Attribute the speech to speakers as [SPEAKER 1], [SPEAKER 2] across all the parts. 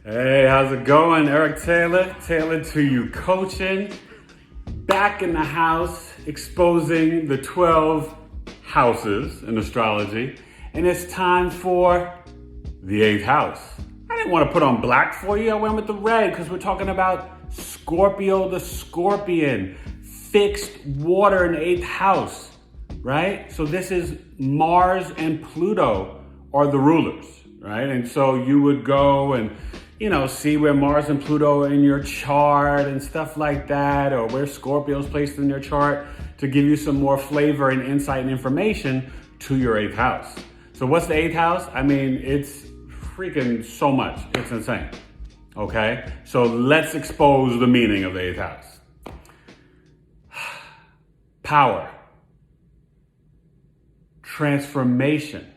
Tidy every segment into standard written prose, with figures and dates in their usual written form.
[SPEAKER 1] Hey, how's it going? Eric Taylor, Taylor to You Coaching. Back in the house, exposing the 12 houses in astrology. And it's time for the 8th house. I didn't want to put on black for you. I went with the red because we're talking about Scorpio the Scorpion. Fixed water in the 8th house, right? So this is Mars and Pluto are the rulers, right? And so you would go and see where Mars and Pluto are in your chart and stuff like that, or where Scorpio's placed in your chart to give you some more flavor and insight and information to your 8th house. So what's the 8th house? I mean, it's freaking so much. It's insane. Okay? So let's expose the meaning of the 8th house. Power. Transformation.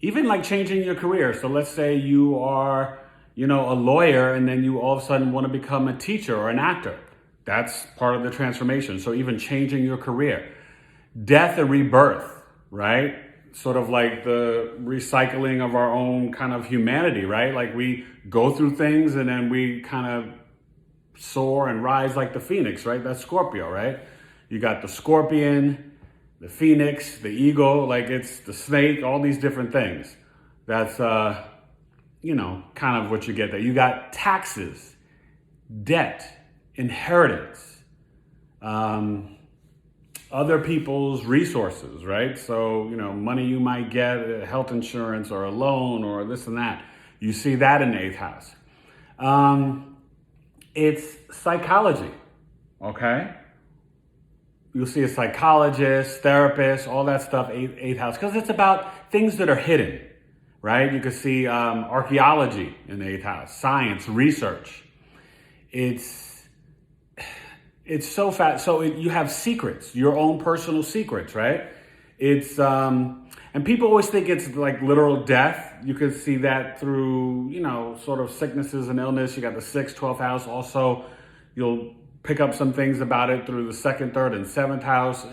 [SPEAKER 1] Even like changing your career. So let's say you are a lawyer, and then you all of a sudden want to become a teacher or an actor. That's part of the transformation. So even changing your career. Death and rebirth, right? Sort of like the recycling of our own kind of humanity, right? Like we go through things and then we kind of soar and rise like the phoenix, right? That's Scorpio, right? You got the scorpion, the phoenix, the eagle, like it's the snake, all these different things. That's, kind of what you get there. You got taxes, debt, inheritance, other people's resources, right? So, money you might get, health insurance or a loan or this and that. You see that in the 8th house. It's psychology, okay? You'll see a psychologist, therapist, all that stuff, 8th house, because it's about things that are hidden. Right? You could see archaeology in the 8th house, science, research. It's so fast. So you have secrets, your own personal secrets, right? It's and people always think it's like literal death. You could see that through sort of sicknesses and illness. You got the 6th, 12th house. Also, you'll pick up some things about it through the 2nd, 3rd, and 7th house.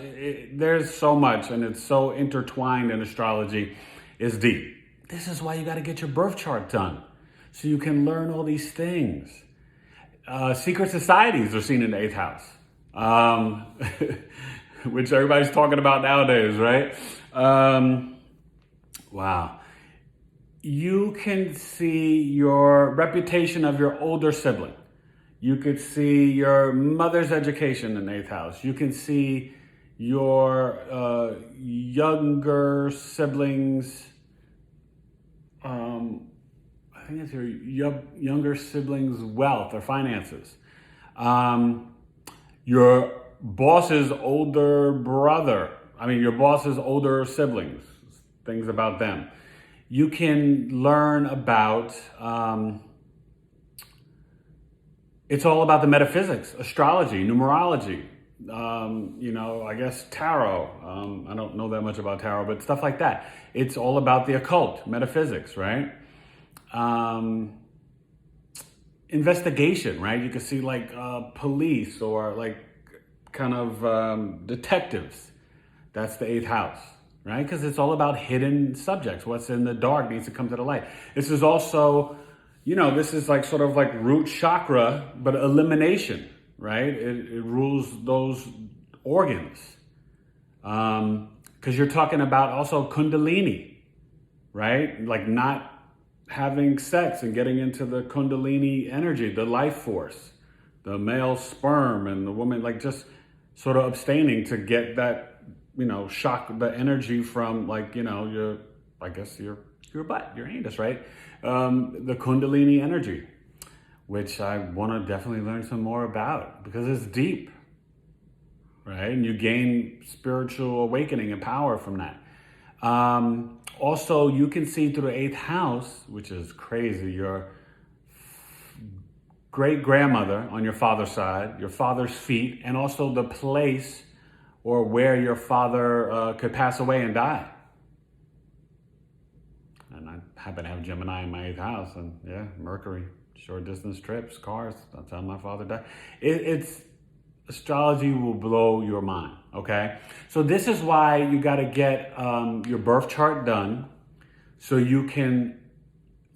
[SPEAKER 1] There's so much, and it's so intertwined in astrology. It's deep. This is why you got to get your birth chart done, so you can learn all these things. Secret societies are seen in the 8th house, which everybody's talking about nowadays, right? Wow. You can see your reputation of your older sibling. You could see your mother's education in the 8th house. You can see your younger siblings' I think it's your younger siblings' wealth or finances. Your boss's older brother. Your boss's older siblings. Things about them. You can learn about. It's all about the metaphysics, astrology, numerology. I guess tarot. I don't know that much about tarot, but stuff like that. It's all about the occult, metaphysics, right? Investigation, right? You can see like police or like kind of detectives. That's the 8th house, right? Because it's all about hidden subjects. What's in the dark needs to come to the light. This is also, this is like sort of like root chakra, but elimination, right? It rules those organs. Because you're talking about also kundalini, right? Like not having sex and getting into the kundalini energy, the life force, the male sperm and the woman, like just sort of abstaining to get that, shock, the energy from like, your butt, your anus, right? The kundalini energy, which I want to definitely learn some more about because it's deep, right? And you gain spiritual awakening and power from that. Also, you can see through the 8th house, which is crazy, your great-grandmother on your father's side, your father's feet, and also the place or where your father could pass away and die. And I happen to have Gemini in my 8th house, and yeah, Mercury, short distance trips, cars. That's how my father died. It's astrology will blow your mind, okay? So this is why you got to get your birth chart done so you can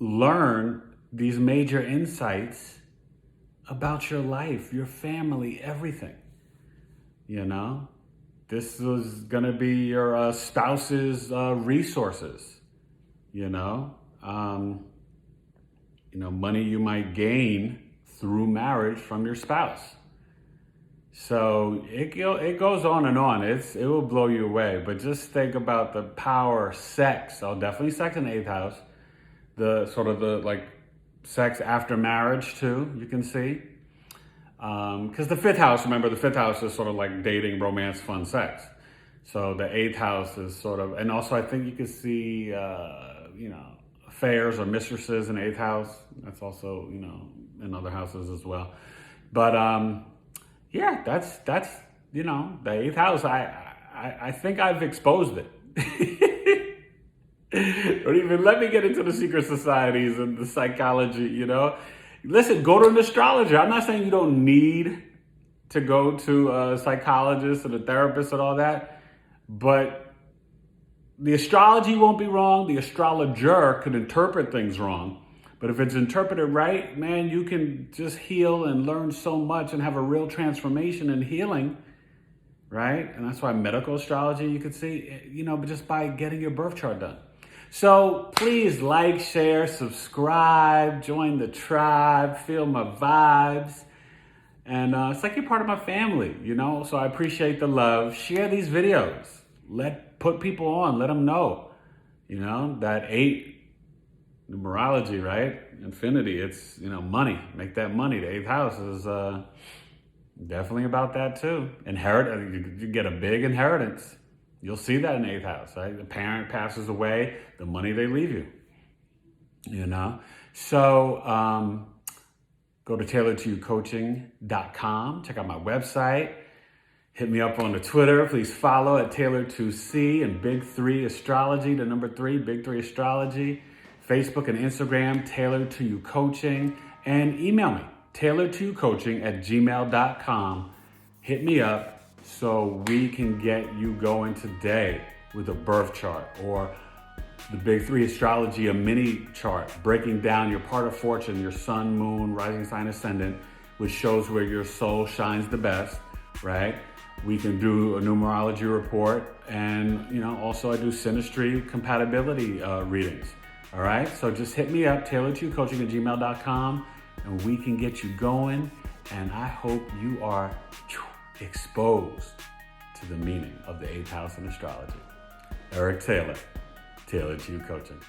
[SPEAKER 1] learn these major insights about your life, your family, everything. You know, this is going to be your spouse's resources. You know, money you might gain through marriage from your spouse. So it goes on and on. It will blow you away. But just think about the power, sex. So definitely sex in the 8th house. The sort of the like sex after marriage too, you can see. Because the 5th house, remember, the 5th house is sort of like dating, romance, fun, sex. So the 8th house is sort of, and also I think you can see, affairs or mistresses in the 8th house. That's also, in other houses as well. But yeah, that's the 8th house. I think I've exposed it. Don't even let me get into the secret societies and the psychology, Listen, go to an astrologer. I'm not saying you don't need to go to a psychologist and a therapist and all that, but the astrology won't be wrong. The astrologer could interpret things wrong. But if it's interpreted right, man, you can just heal and learn so much and have a real transformation and healing, right? And that's why medical astrology, you could see, but just by getting your birth chart done. So please like, share, subscribe, join the tribe, feel my vibes. And it's like you're part of my family, so I appreciate the love. Share these videos. Put people on, let them know, that 8, numerology, right? Infinity, it's, money. Make that money. The 8th house is definitely about that too. You get a big inheritance. You'll see that in the 8th house, right? The parent passes away, the money they leave you, So go to tailoredtoyoucoaching.com. Check out my website. Hit me up on the Twitter. Please follow at Tailored2C and Big 3 Astrology, the number 3, Big 3 Astrology. Facebook and Instagram, Tailored to You Coaching. And email me, tailoredtoyoucoaching@gmail.com. Hit me up so we can get you going today with a birth chart or the Big 3 Astrology, a mini chart breaking down your part of fortune, your sun, moon, rising sign, ascendant, which shows where your soul shines the best, right? We can do a numerology report, and also I do Synastry compatibility readings. All right, so just hit me up, tailoredtoyoucoaching@gmail.com, and we can get you going. And I hope you are exposed to the meaning of the 8th house in astrology. Eric Taylor, Tailored to You Coaching.